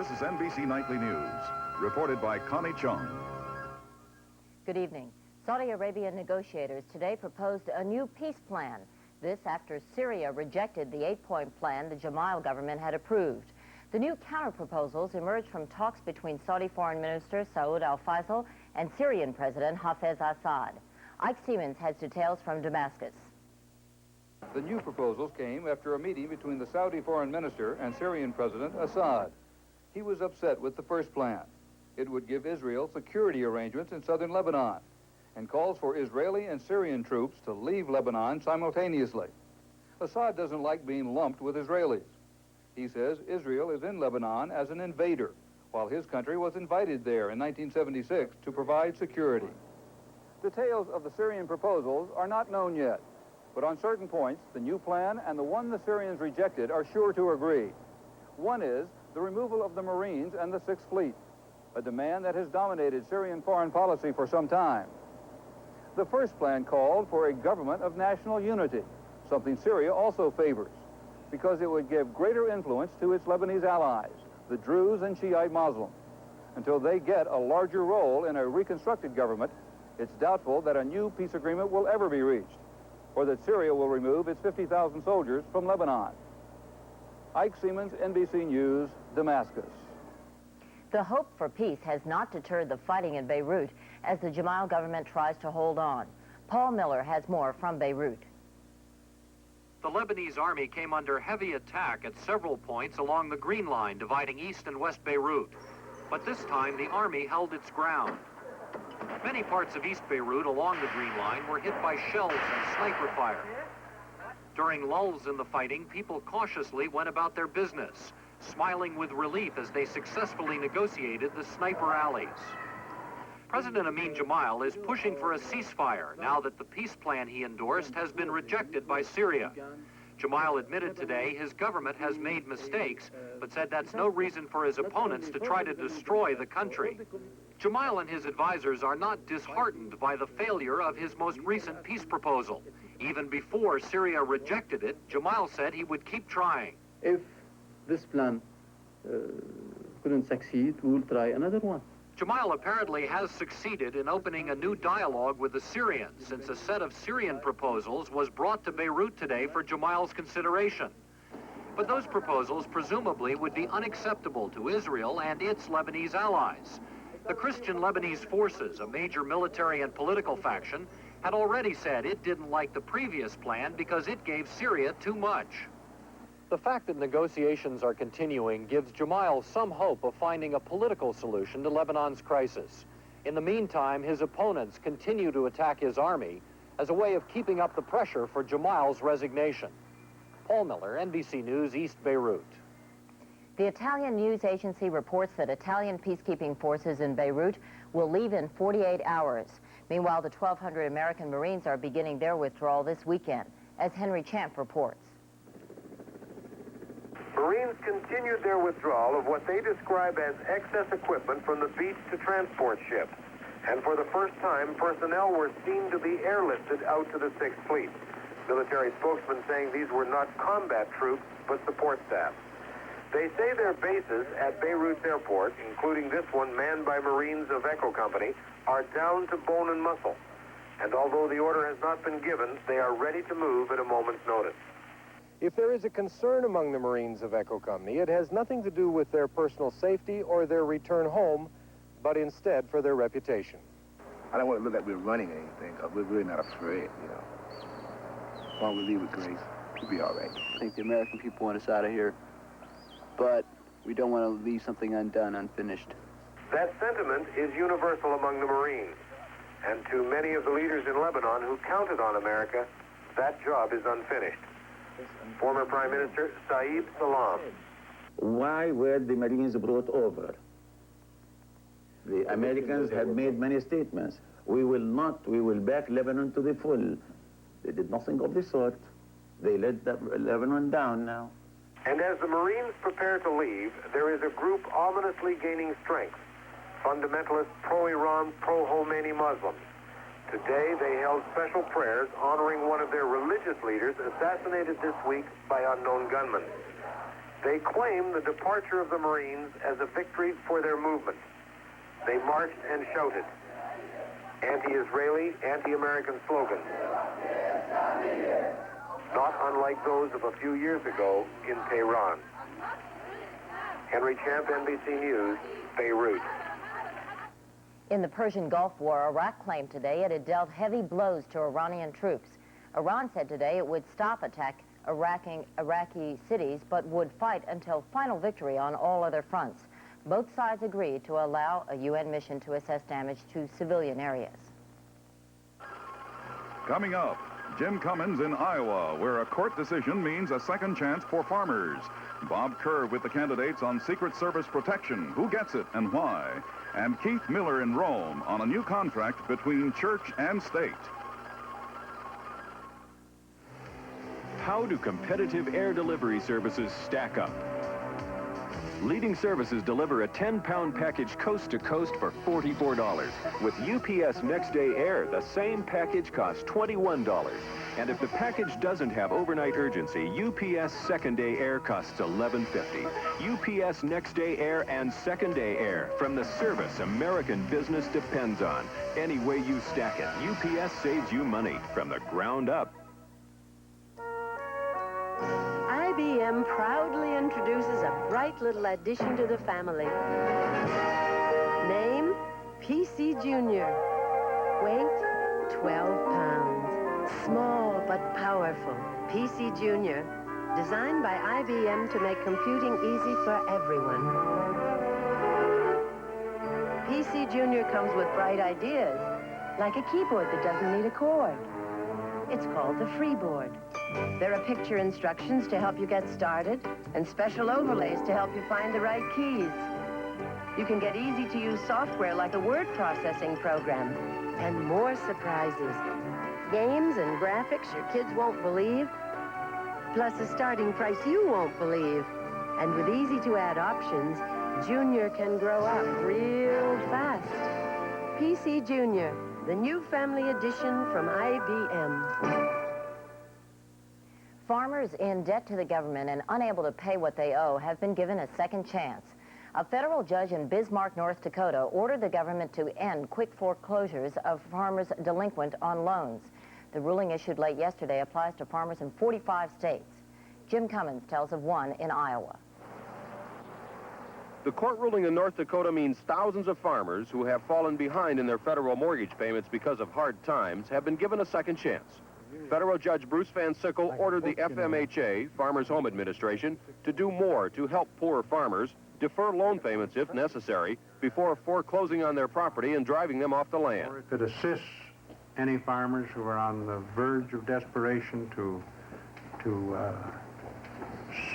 This is NBC Nightly News, reported by Connie Chung. Good evening. Saudi Arabian negotiators today proposed a new peace plan. This after Syria rejected the 8-point plan the Jamal government had approved. The new counter-proposals emerged from talks between Saudi Foreign Minister Saud al-Faisal and Syrian President Hafez Assad. Ike Siemens has details from Damascus. The new proposals came after a meeting between the Saudi Foreign Minister and Syrian President Assad. He was upset with the first plan. It would give Israel security arrangements in southern Lebanon and calls for Israeli and Syrian troops to leave Lebanon simultaneously. Assad doesn't like being lumped with Israelis. He says Israel is in Lebanon as an invader, while his country was invited there in 1976 to provide security. Details of the Syrian proposals are not known yet, but on certain points, the new plan and the one the Syrians rejected are sure to agree. One is the removal of the Marines and the Sixth Fleet, a demand that has dominated Syrian foreign policy for some time. The first plan called for a government of national unity, something Syria also favors, because it would give greater influence to its Lebanese allies, the Druze and Shiite Muslims. Until they get a larger role in a reconstructed government, it's doubtful that a new peace agreement will ever be reached, or that Syria will remove its 50,000 soldiers from Lebanon. Ike Siemens, NBC News, Damascus. The hope for peace has not deterred the fighting in Beirut as the Jamal government tries to hold on. Paul Miller has more from Beirut. The Lebanese army came under heavy attack at several points along the Green Line dividing East and West Beirut. But this time the army held its ground. Many parts of East Beirut along the Green Line were hit by shells and sniper fire. During lulls in the fighting, people cautiously went about their business, smiling with relief as they successfully negotiated the sniper alleys. President Amin Jamal is pushing for a ceasefire now that the peace plan he endorsed has been rejected by Syria. Jamal admitted today his government has made mistakes, but said that's no reason for his opponents to try to destroy the country. Jamal and his advisors are not disheartened by the failure of his most recent peace proposal. Even before Syria rejected it, Jamal said he would keep trying. If this plan couldn't succeed, we'll try another one. Jamal apparently has succeeded in opening a new dialogue with the Syrians, since a set of Syrian proposals was brought to Beirut today for Jamal's consideration. But those proposals presumably would be unacceptable to Israel and its Lebanese allies. The Christian Lebanese Forces, a major military and political faction, had already said it didn't like the previous plan because it gave Syria too much. The fact that negotiations are continuing gives Jamal some hope of finding a political solution to Lebanon's crisis. In the meantime, his opponents continue to attack his army as a way of keeping up the pressure for Jamal's resignation. Paul Miller, NBC News, East Beirut. The Italian news agency reports that Italian peacekeeping forces in Beirut will leave in 48 hours. Meanwhile, the 1,200 American Marines are beginning their withdrawal this weekend, as Henry Champ reports. Marines continued their withdrawal of what they describe as excess equipment from the beach to transport ships. And for the first time, personnel were seen to be airlifted out to the Sixth Fleet. Military spokesman saying these were not combat troops, but support staff. They say their bases at Beirut's airport, including this one manned by Marines of Echo Company, are down to bone and muscle. And although the order has not been given, they are ready to move at a moment's notice. If there is a concern among the Marines of Echo Company, it has nothing to do with their personal safety or their return home, but instead for their reputation. I don't want to look like we're running anything, because we're really not afraid, you know. As long as we leave with grace, we'll be all right. I think the American people want us out of here, but we don't want to leave something undone, unfinished. That sentiment is universal among the Marines. And to many of the leaders in Lebanon who counted on America, that job is unfinished. Former Prime Minister Saeed Salam. Why were the Marines brought over? The Americans had made many statements. We will back Lebanon to the full. They did nothing of the sort. They let Lebanon down now. And as the Marines prepare to leave, there is a group ominously gaining strength. Fundamentalist pro-Iran, pro-Khomeini Muslims. Today, they held special prayers honoring one of their religious leaders assassinated this week by unknown gunmen. They claim the departure of the Marines as a victory for their movement. They marched and shouted anti-Israeli, anti-American slogans, not unlike those of a few years ago in Tehran. Henry Champ, NBC News, Beirut. In the Persian Gulf War, Iraq claimed today it had dealt heavy blows to Iranian troops. Iran said today it would stop attack Iraqi cities, but would fight until final victory on all other fronts. Both sides agreed to allow a UN mission to assess damage to civilian areas. Coming up, Jim Cummins in Iowa, where a court decision means a second chance for farmers. Bob Kerr with the candidates on Secret Service protection, who gets it and why. And Keith Miller in Rome on a new contract between church and state. How do competitive air delivery services stack up? Leading services deliver a 10-pound package coast to coast for $44. With UPS Next Day Air, the same package costs $21. And if the package doesn't have overnight urgency, UPS Second Day Air costs $11.50. UPS Next Day Air and Second Day Air, from the service American business depends on. Any way you stack it, UPS saves you money from the ground up. IBM proudly introduces a bright little addition to the family. Name, PC Junior. Weight, 12 pounds. Small but powerful. PC Junior. Designed by IBM to make computing easy for everyone. PC Junior comes with bright ideas, like a keyboard that doesn't need a cord. It's called the Freeboard. There are picture instructions to help you get started and special overlays to help you find the right keys. You can get easy-to-use software like a word processing program and more surprises. Games and graphics your kids won't believe, plus a starting price you won't believe. And with easy-to-add options, Junior can grow up real fast. PC Junior, the new family edition from IBM. Farmers in debt to the government and unable to pay what they owe have been given a second chance. A federal judge in Bismarck, North Dakota, ordered the government to end quick foreclosures of farmers delinquent on loans. The ruling issued late yesterday applies to farmers in 45 states. Jim Cummins tells of one in Iowa. The court ruling in North Dakota means thousands of farmers who have fallen behind in their federal mortgage payments because of hard times have been given a second chance. Federal Judge Bruce Van Sickle ordered the FMHA, Farmers Home Administration, to do more to help poor farmers defer loan payments if necessary before foreclosing on their property and driving them off the land. It could assist any farmers who are on the verge of desperation to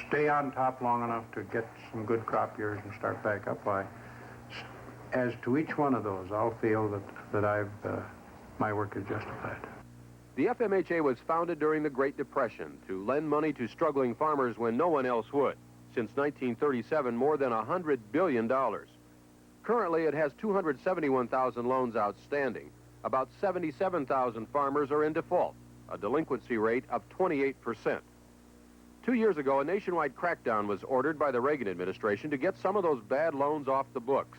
stay on top long enough to get some good crop years and start back up. As to each one of those, I'll feel that my work is justified. The FMHA was founded during the Great Depression to lend money to struggling farmers when no one else would. Since 1937, more than $100 billion. Currently, it has 271,000 loans outstanding. About 77,000 farmers are in default, a delinquency rate of 28%. 2 years ago, a nationwide crackdown was ordered by the Reagan administration to get some of those bad loans off the books.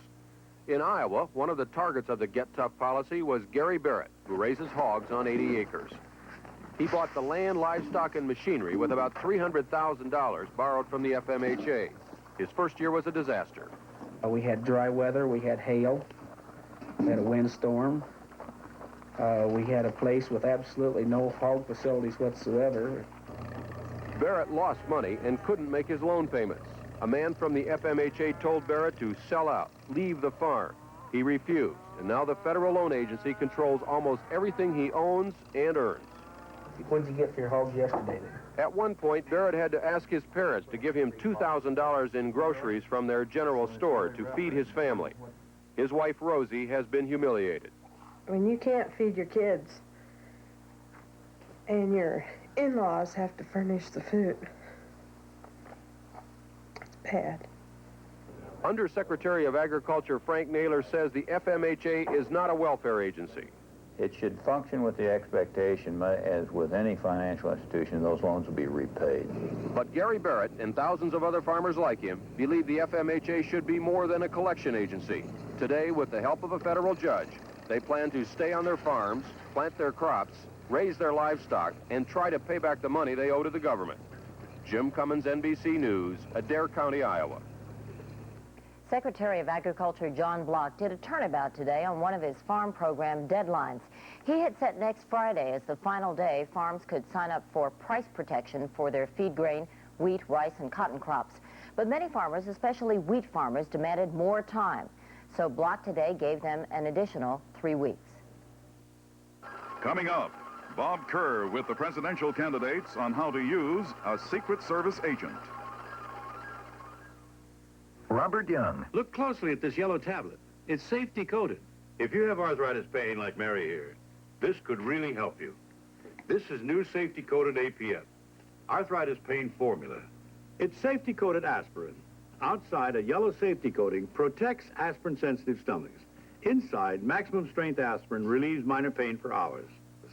In Iowa, one of the targets of the Get Tough policy was Gary Barrett, who raises hogs on 80 acres. He bought the land, livestock, and machinery with about $300,000 borrowed from the FMHA. His first year was a disaster. We had dry weather, we had hail, we had a windstorm. We had a place with absolutely no hog facilities whatsoever. Barrett lost money and couldn't make his loan payments. A man from the FMHA told Barrett to sell out, leave the farm. He refused, and now the federal loan agency controls almost everything he owns and earns. What did you get for your hogs yesterday, then? At one point, Barrett had to ask his parents to give him $2,000 in groceries from their general store to feed his family. His wife, Rosie, has been humiliated. When you can't feed your kids and your in-laws have to furnish the food, it's bad. Undersecretary of Agriculture Frank Naylor says the FMHA is not a welfare agency. It should function with the expectation, as with any financial institution, those loans will be repaid. But Gary Barrett and thousands of other farmers like him believe the FMHA should be more than a collection agency. Today, with the help of a federal judge, they plan to stay on their farms, plant their crops, raise their livestock, and try to pay back the money they owe to the government. Jim Cummins, NBC News, Adair County, Iowa. Secretary of Agriculture John Block did a turnabout today on one of his farm program deadlines. He had set next Friday as the final day farms could sign up for price protection for their feed grain, wheat, rice, and cotton crops. But many farmers, especially wheat farmers, demanded more time. So Block today gave them an additional 3 weeks. Coming up, Bob Kerr with the presidential candidates on how to use a Secret Service agent. Robert Young. Look closely at this yellow tablet. It's safety coded. If you have arthritis pain like Mary here, this could really help you. This is new safety coded APF, arthritis pain formula. It's safety coded aspirin. Outside, a yellow safety coating protects aspirin sensitive stomachs. Inside, maximum strength aspirin relieves minor pain for hours.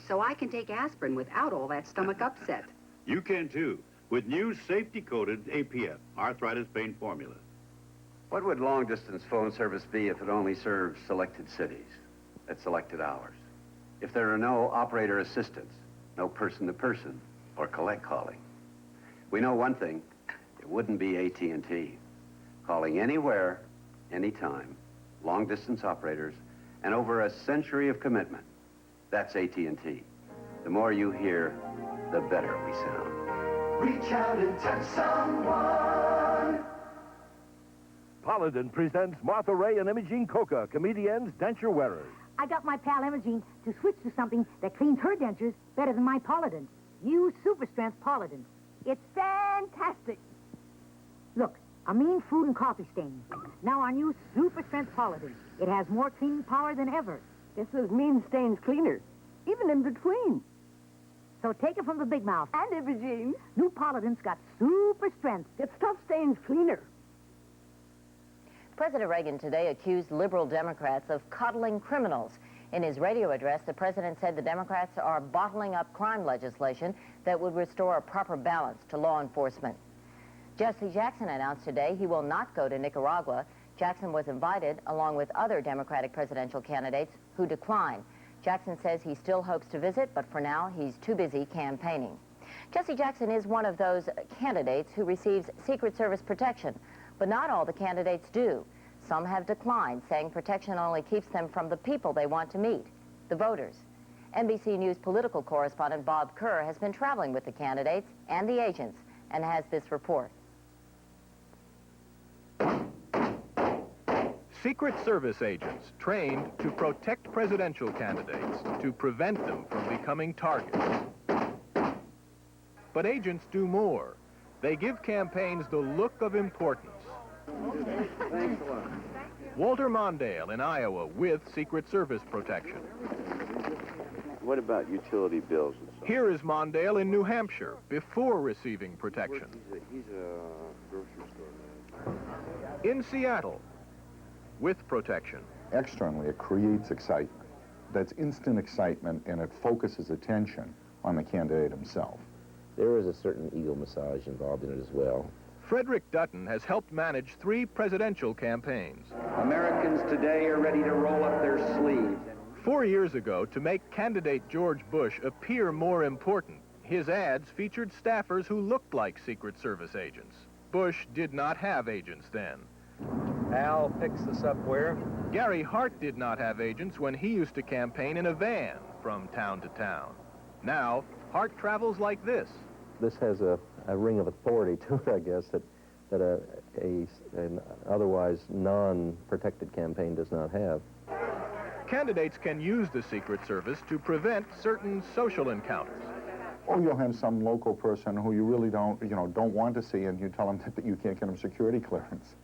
So I can take aspirin without all that stomach upset. You can too, with new safety coded APF, arthritis pain formula. What would long-distance phone service be if it only served selected cities at selected hours? If there are no operator assistants, no person-to-person or collect calling? We know one thing, it wouldn't be AT&T. Calling anywhere, anytime, long-distance operators, and over a century of commitment. That's AT&T. The more you hear, the better we sound. Reach out and touch someone. Paladin presents Martha Ray and Imogene Coca, comedians, denture wearers. I got my pal Imogene to switch to something that cleans her dentures better than my Paladin. New Super Strength Paladin. It's fantastic. Look, a mean food and coffee stain. Now our new Super Strength Paladin. It has more cleaning power than ever. Gets those mean stains cleaner, even in between. So take it from the big mouth. And Imogene. New Paladin's got super strength. Gets tough stains cleaner. President Reagan today accused liberal Democrats of coddling criminals. In his radio address, the president said the Democrats are bottling up crime legislation that would restore a proper balance to law enforcement. Jesse Jackson announced today he will not go to Nicaragua. Jackson was invited along with other Democratic presidential candidates who declined. Jackson says he still hopes to visit, but for now he's too busy campaigning. Jesse Jackson is one of those candidates who receives Secret Service protection. But not all the candidates do. Some have declined, saying protection only keeps them from the people they want to meet, the voters. NBC News political correspondent Bob Kerr has been traveling with the candidates and the agents and has this report. Secret Service agents trained to protect presidential candidates, to prevent them from becoming targets. But agents do more. They give campaigns the look of importance. Thanks a lot. Walter Mondale in Iowa with Secret Service protection. What about utility bills and so on? Here is Mondale in New Hampshire before receiving protection. He's a grocery store man. In Seattle with protection. Externally, it creates excitement. That's instant excitement, and it focuses attention on the candidate himself. There is a certain ego massage involved in it as well. Frederick Dutton has helped manage 3 presidential campaigns. Americans today are ready to roll up their sleeves. 4 years ago, to make candidate George Bush appear more important, his ads featured staffers who looked like Secret Service agents. Bush did not have agents then. Al picks us up where? Gary Hart did not have agents when he used to campaign in a van from town to town. Now, Hart travels like this. This has a ring of authority to it, I guess, that an otherwise non-protected campaign does not have. Candidates can use the Secret Service to prevent certain social encounters. Or you'll have some local person who you really don't want to see, and you tell them that you can't get them security clearance.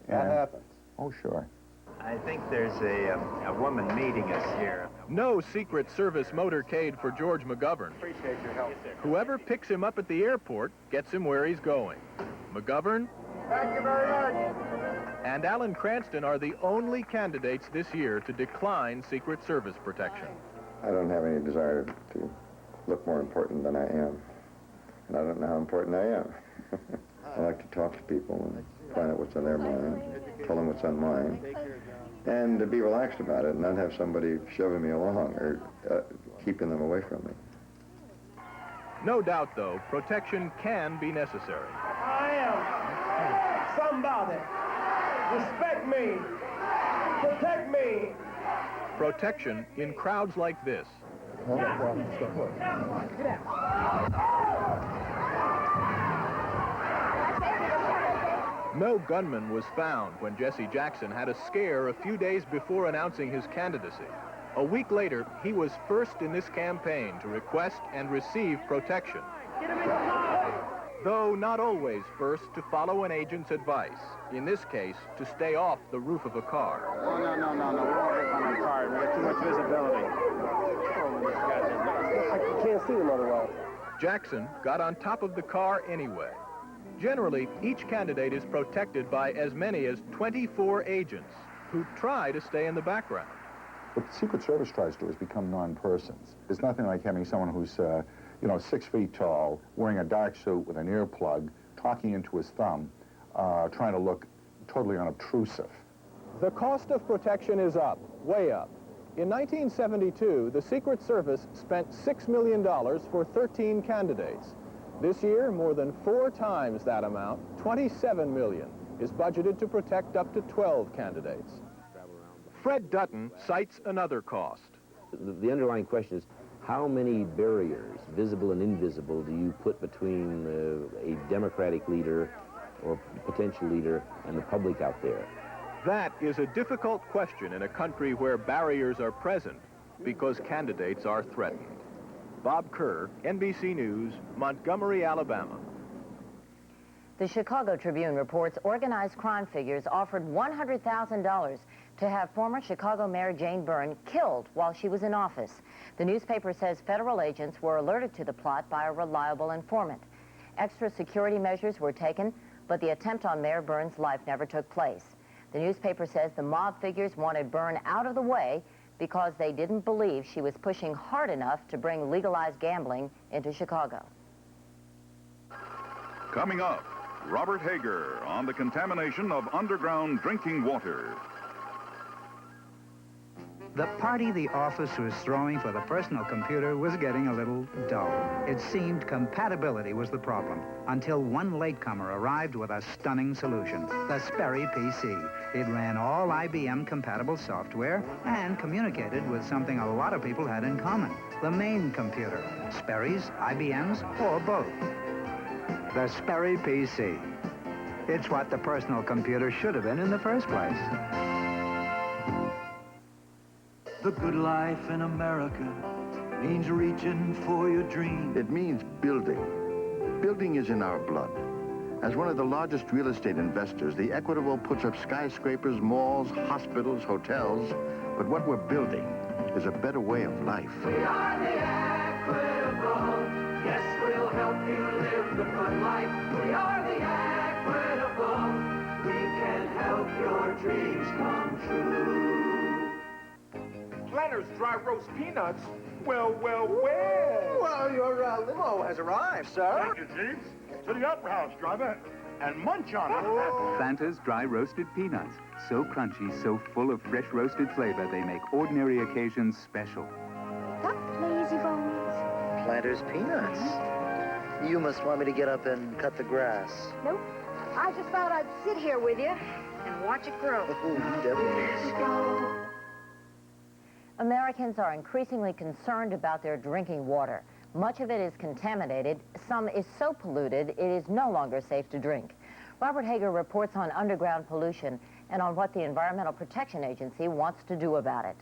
That happens. Oh, sure. I think there's a woman meeting us here. No Secret Service motorcade for George McGovern. Appreciate your help. Whoever picks him up at the airport gets him where he's going. McGovern Thank you very much. and Alan Cranston are the only candidates this year to decline Secret Service protection. I don't have any desire to look more important than I am. And I don't know how important I am. I like to talk to people and find out what's on their mind, tell them what's on mine, and to be relaxed about it and not have somebody shoving me along or keeping them away from me. No doubt, though, protection can be necessary. I am somebody. Respect me. Protect me. Protection in crowds like this. No gunman was found when Jesse Jackson had a scare a few days before announcing his candidacy. A week later, he was first in this campaign to request and receive protection. Though not always first to follow an agent's advice. In this case, to stay off the roof of a car. No. We don't want to on our car. We got too much visibility. I can't see them otherwise. Jackson got on top of the car anyway. Generally, each candidate is protected by as many as 24 agents who try to stay in the background. What the Secret Service tries to do is become non-persons. It's nothing like having someone who's, 6 feet tall, wearing a dark suit with an earplug, talking into his thumb, trying to look totally unobtrusive. The cost of protection is up, way up. In 1972, the Secret Service spent $6 million for 13 candidates. This year, more than 4 times that amount, $27 million, is budgeted to protect up to 12 candidates. Fred Dutton cites another cost. The underlying question is, how many barriers, visible and invisible, do you put between a Democratic leader or potential leader and the public out there? That is a difficult question in a country where barriers are present because candidates are threatened. Bob Kerr, NBC News, Montgomery, Alabama. The Chicago Tribune reports organized crime figures offered $100,000 to have former Chicago Mayor Jane Byrne killed while she was in office. The newspaper says federal agents were alerted to the plot by a reliable informant. Extra security measures were taken, but the attempt on Mayor Byrne's life never took place. The newspaper says the mob figures wanted Byrne out of the way because they didn't believe she was pushing hard enough to bring legalized gambling into Chicago. Coming up, Robert Hager on the contamination of underground drinking water. The party the office was throwing for the personal computer was getting a little dull. It seemed compatibility was the problem, until one latecomer arrived with a stunning solution, the Sperry PC. It ran all IBM-compatible software and communicated with something a lot of people had in common, the main computer, Sperry's, IBM's, or both. The Sperry PC. It's what the personal computer should have been in the first place. The good life in America means reaching for your dream. It means building. Building is in our blood. As one of the largest real estate investors, the Equitable puts up skyscrapers, malls, hospitals, hotels. But what we're building is a better way of life. We are the Equitable. Yes, we'll help you live the good life. We are the Equitable. We can help your dreams come true. Planters dry roast peanuts. Well. Well, your limo has arrived, sir. Thank you, Chief. To the Opera House, driver. And munch on it. Fanta's dry roasted peanuts. So crunchy, so full of fresh roasted flavor, they make ordinary occasions special. Up, lazy bones. Planters peanuts. You must want me to get up and cut the grass. Nope. I just thought I'd sit here with you and watch it grow. Americans are increasingly concerned about their drinking water. Much of it is contaminated. Some is so polluted it is no longer safe to drink. Robert Hager reports on underground pollution and on what the Environmental Protection Agency wants to do about it.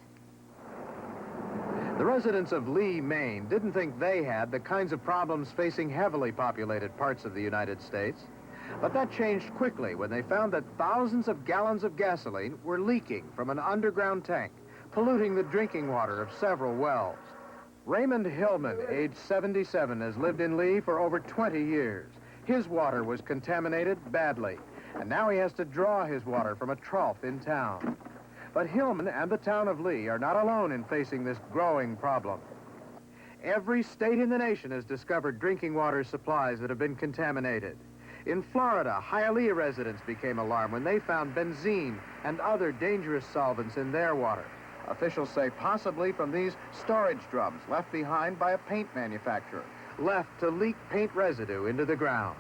The residents of Lee, Maine didn't think they had the kinds of problems facing heavily populated parts of the United States. But that changed quickly when they found that thousands of gallons of gasoline were leaking from an underground tank, polluting the drinking water of several wells. Raymond Hillman, age 77, has lived in Lee for over 20 years. His water was contaminated badly, and now he has to draw his water from a trough in town. But Hillman and the town of Lee are not alone in facing this growing problem. Every state in the nation has discovered drinking water supplies that have been contaminated. In Florida, Hialeah residents became alarmed when they found benzene and other dangerous solvents in their water. Officials say possibly from these storage drums left behind by a paint manufacturer, left to leak paint residue into the ground.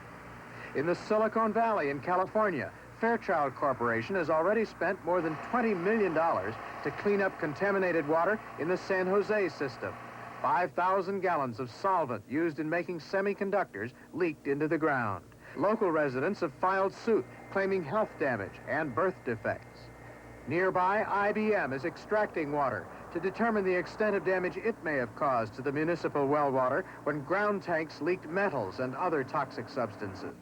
In the Silicon Valley in California, Fairchild Corporation has already spent more than $20 million to clean up contaminated water in the San Jose system. 5,000 gallons of solvent used in making semiconductors leaked into the ground. Local residents have filed suit claiming health damage and birth defects. Nearby, IBM is extracting water to determine the extent of damage it may have caused to the municipal well water when ground tanks leaked metals and other toxic substances.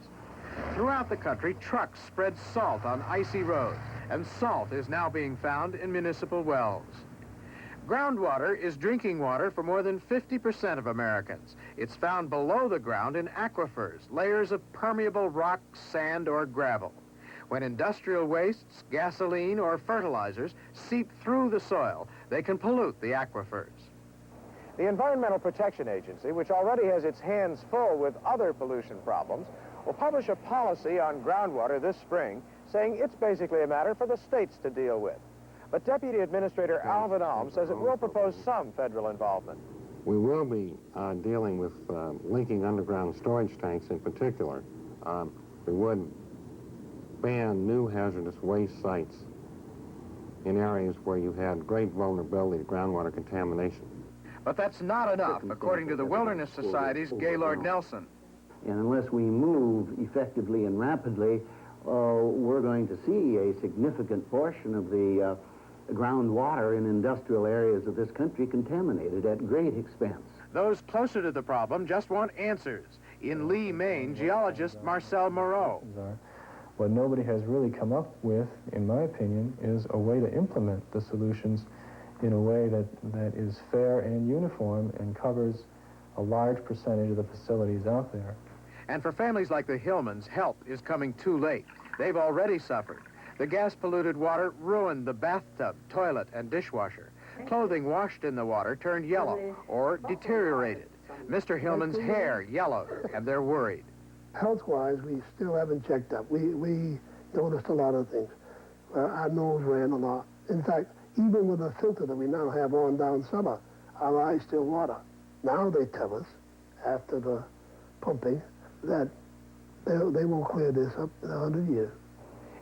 Throughout the country, trucks spread salt on icy roads, and salt is now being found in municipal wells. Groundwater is drinking water for more than 50% of Americans. It's found below the ground in aquifers, layers of permeable rock, sand, or gravel. When industrial wastes, gasoline, or fertilizers seep through the soil, they can pollute the aquifers. The Environmental Protection Agency, which already has its hands full with other pollution problems, will publish a policy on groundwater this spring, saying it's basically a matter for the states to deal with. But Deputy Administrator Alvin Alm says it will propose some federal involvement. We will be dealing with linking underground storage tanks in particular. We would ban new hazardous waste sites in areas where you had great vulnerability to groundwater contamination. But that's not enough, according to the Wilderness Society's Gaylord Nelson. And unless we move effectively and rapidly, we're going to see a significant portion of the groundwater in industrial areas of this country contaminated at great expense. Those closer to the problem just want answers. In Lee, Maine, geologist Marcel Moreau. What nobody has really come up with, in my opinion, is a way to implement the solutions in a way that is fair and uniform and covers a large percentage of the facilities out there. And for families like the Hillmans, help is coming too late. They've already suffered. The gas-polluted water ruined the bathtub, toilet, and dishwasher. Clothing washed in the water turned yellow or deteriorated. Mr. Hillman's hair yellowed, and they're worried. Health-wise, we still haven't checked up. We noticed a lot of things. Our nose ran a lot. In fact, even with the filter that we now have on down summer, our eyes still water. Now they tell us, after the pumping, that they won't clear this up in 100 years.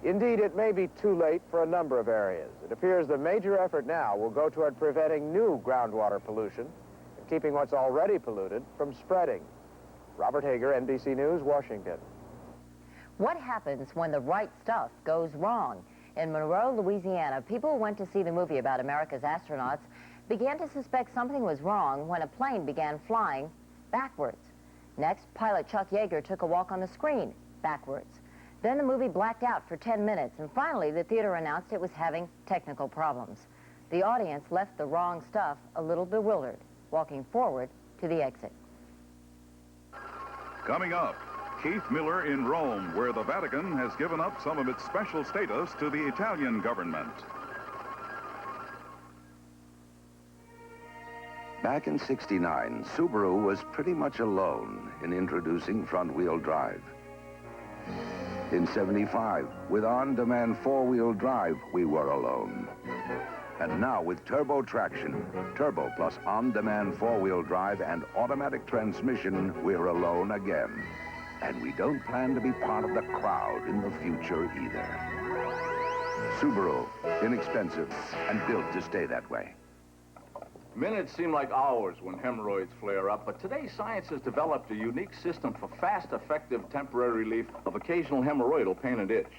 Indeed, it may be too late for a number of areas. It appears the major effort now will go toward preventing new groundwater pollution and keeping what's already polluted from spreading. Robert Hager, NBC News, Washington. What happens when the right stuff goes wrong? In Monroe, Louisiana, people who went to see the movie about America's astronauts began to suspect something was wrong when a plane began flying backwards. Next, pilot Chuck Yeager took a walk on the screen backwards. Then the movie blacked out for 10 minutes, and finally the theater announced it was having technical problems. The audience left the wrong stuff a little bewildered, walking forward to the exit. Coming up, Keith Miller in Rome, where the Vatican has given up some of its special status to the Italian government. Back in '69, Subaru was pretty much alone in introducing front-wheel drive. In '75, with on-demand four-wheel drive, we were alone. And now with turbo traction, turbo plus on-demand four-wheel drive and automatic transmission, we're alone again. And we don't plan to be part of the crowd in the future either. Subaru, inexpensive and built to stay that way. Minutes seem like hours when hemorrhoids flare up, but today science has developed a unique system for fast, effective, temporary relief of occasional hemorrhoidal pain and itch.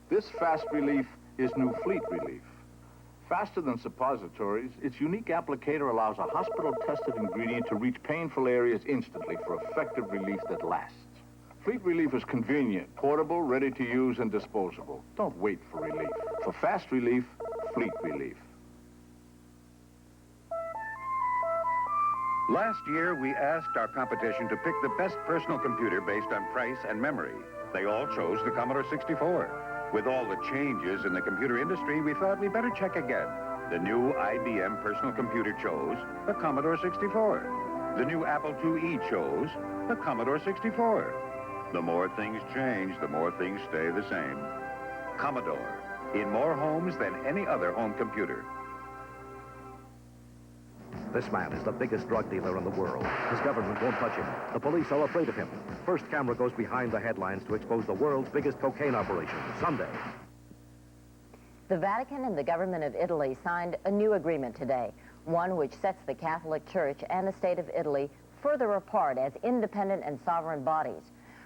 This fast relief is New Fleet Relief. Faster than suppositories, its unique applicator allows a hospital-tested ingredient to reach painful areas instantly for effective relief that lasts. Fleet Relief is convenient, portable, ready to use, and disposable. Don't wait for relief. For fast relief, Fleet Relief. Last year, we asked our competition to pick the best personal computer based on price and memory. They all chose the Commodore 64. With all the changes in the computer industry, we thought we'd better check again. The new IBM personal computer chose the Commodore 64. The new Apple IIe chose the Commodore 64. The more things change, the more things stay the same. Commodore, in more homes than any other home computer. This man is the biggest drug dealer in the world. His government won't touch him. The police are afraid of him. First camera goes behind the headlines to expose the world's biggest cocaine operation, Sunday. The Vatican and the government of Italy signed a new agreement today, one which sets the Catholic Church and the state of Italy further apart as independent and sovereign bodies.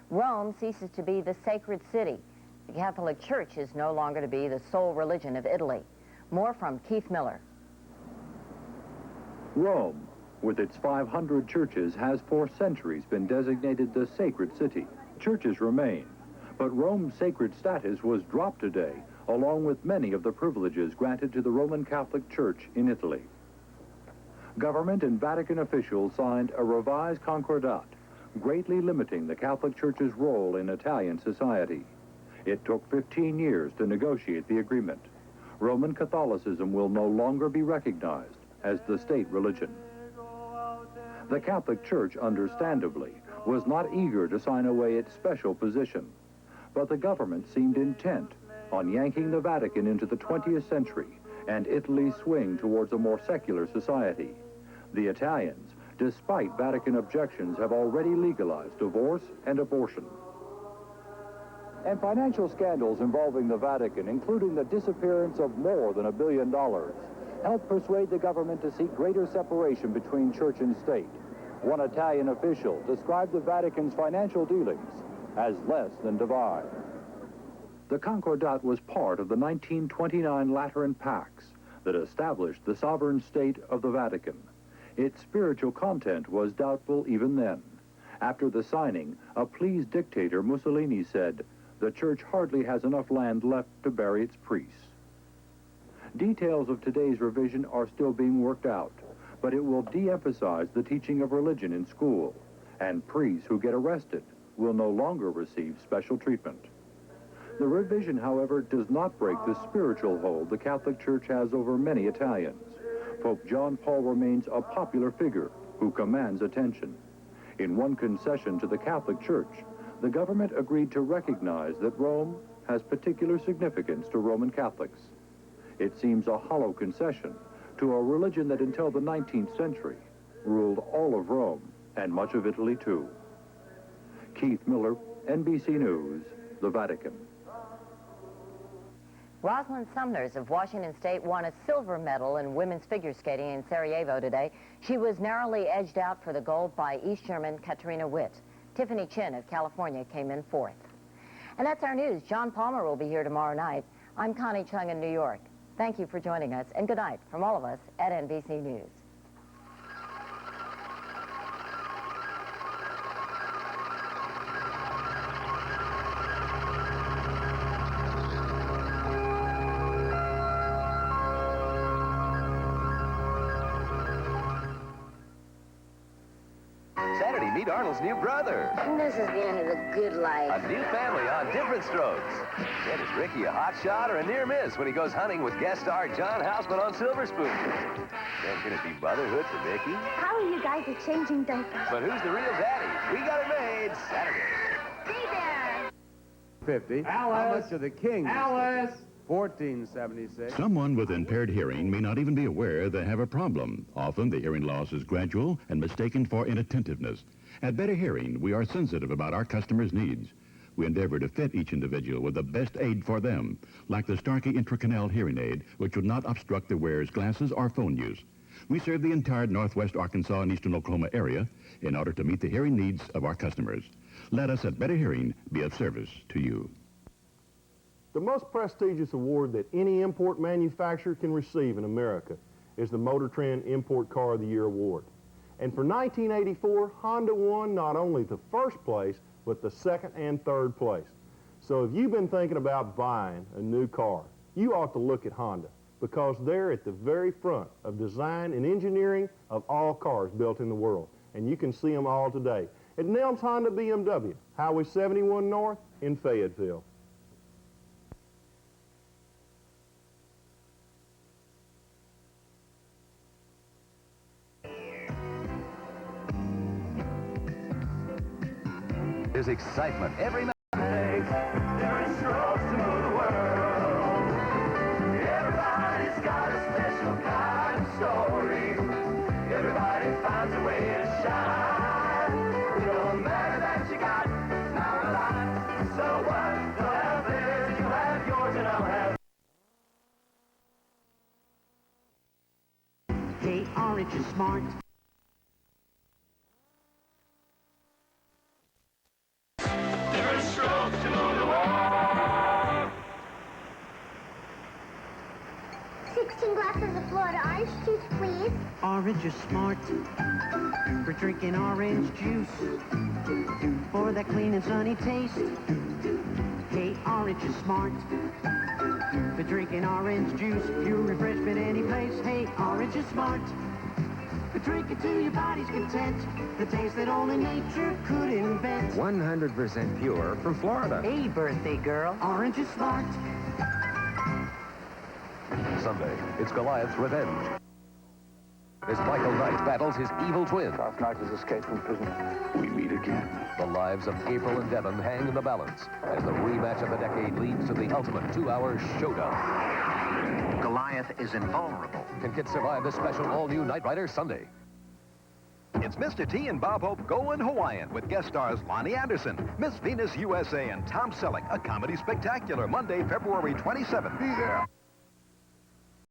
Rome ceases to be the sacred city. The Catholic Church is no longer to be the sole religion of Italy. More from Keith Miller. Rome, with its 500 churches, has for centuries been designated the sacred city. Churches remain, but Rome's sacred status was dropped today, along with many of the privileges granted to the Roman Catholic Church in Italy. Government and Vatican officials signed a revised Concordat, greatly limiting the Catholic Church's role in Italian society. It took 15 years to negotiate the agreement. Roman Catholicism will no longer be recognized as the state religion. The Catholic Church, understandably, was not eager to sign away its special position, but the government seemed intent on yanking the Vatican into the 20th century and Italy's swing towards a more secular society. The Italians, despite Vatican objections, have already legalized divorce and abortion. And financial scandals involving the Vatican, including the disappearance of more than $1 billion, helped persuade the government to seek greater separation between church and state. One Italian official described the Vatican's financial dealings as less than divine. The Concordat was part of the 1929 Lateran Pacts that established the sovereign state of the Vatican. Its spiritual content was doubtful even then. After the signing, a pleased dictator, Mussolini, said, "The church hardly has enough land left to bury its priests." Details of today's revision are still being worked out, but it will de-emphasize the teaching of religion in school, and priests who get arrested will no longer receive special treatment. The revision, however, does not break the spiritual hold the Catholic Church has over many Italians. Pope John Paul remains a popular figure who commands attention. In one concession to the Catholic Church, the government agreed to recognize that Rome has particular significance to Roman Catholics. It seems a hollow concession to a religion that until the 19th century ruled all of Rome and much of Italy too. Keith Miller, NBC News, the Vatican. Rosalind Sumners of Washington State won a silver medal in women's figure skating in Sarajevo today. She was narrowly edged out for the gold by East German Katarina Witt. Tiffany Chin of California came in fourth. And that's our news. John Palmer will be here tomorrow night. I'm Connie Chung in New York. Thank you for joining us, and good night from all of us at NBC News. Saturday, meet Arnold's new brother. This is the end of the good life. A new family on different strokes. Then is Ricky a hot shot or a near miss when he goes hunting with guest star John Houseman on Silver Spoon? Then can it be motherhood for Mickey? How are you guys exchanging diapers? But who's the real daddy? We got it made Saturday. Be there. 50. Alice. How much of the king? Alice. 1476. Someone with impaired hearing may not even be aware they have a problem. Often the hearing loss is gradual and mistaken for inattentiveness. At Better Hearing, we are sensitive about our customers' needs. We endeavor to fit each individual with the best aid for them, like the Starkey Intracanal hearing aid, which would not obstruct the wearer's glasses or phone use. We serve the entire northwest Arkansas and eastern Oklahoma area in order to meet the hearing needs of our customers. Let us at Better Hearing be of service to you. The most prestigious award that any import manufacturer can receive in America is the Motor Trend Import Car of the Year Award. And for 1984, Honda won not only the first place, but the second and third place. So if you've been thinking about buying a new car, you ought to look at Honda, because they're at the very front of design and engineering of all cars built in the world. And you can see them all today at Nelms Honda BMW, Highway 71 North in Fayetteville. There's excitement every night. Different strokes to move the world. Everybody's got a special kind of story. Everybody finds a way to shine. It don't matter that you got not a lot. So what? They'll have theirs, you'll have yours, and I'll have. Hey, Orange is smart. Different strokes to move the world. 16 glasses of Florida orange juice, please. Orange is smart for drinking orange juice, for that clean and sunny taste. Hey, Orange is smart for drinking orange juice, pure refreshment any place. Hey, Orange is smart for drinking to your body's content, the taste that only nature could invent. 100% pure from Florida. Hey, birthday girl, Orange is smart. Sunday, it's Goliath's revenge. As Michael Knight battles his evil twin. Last night has escaped from prison. We meet again. The lives of April and Devon hang in the balance as the rematch of the decade leads to the ultimate 2-hour showdown. Goliath is invulnerable. Can kids survive this special all-new Knight Rider Sunday? It's Mr. T and Bob Hope Going Hawaiian with guest stars Lonnie Anderson, Miss Venus USA, and Tom Selleck. A comedy spectacular Monday, February 27th. Be there.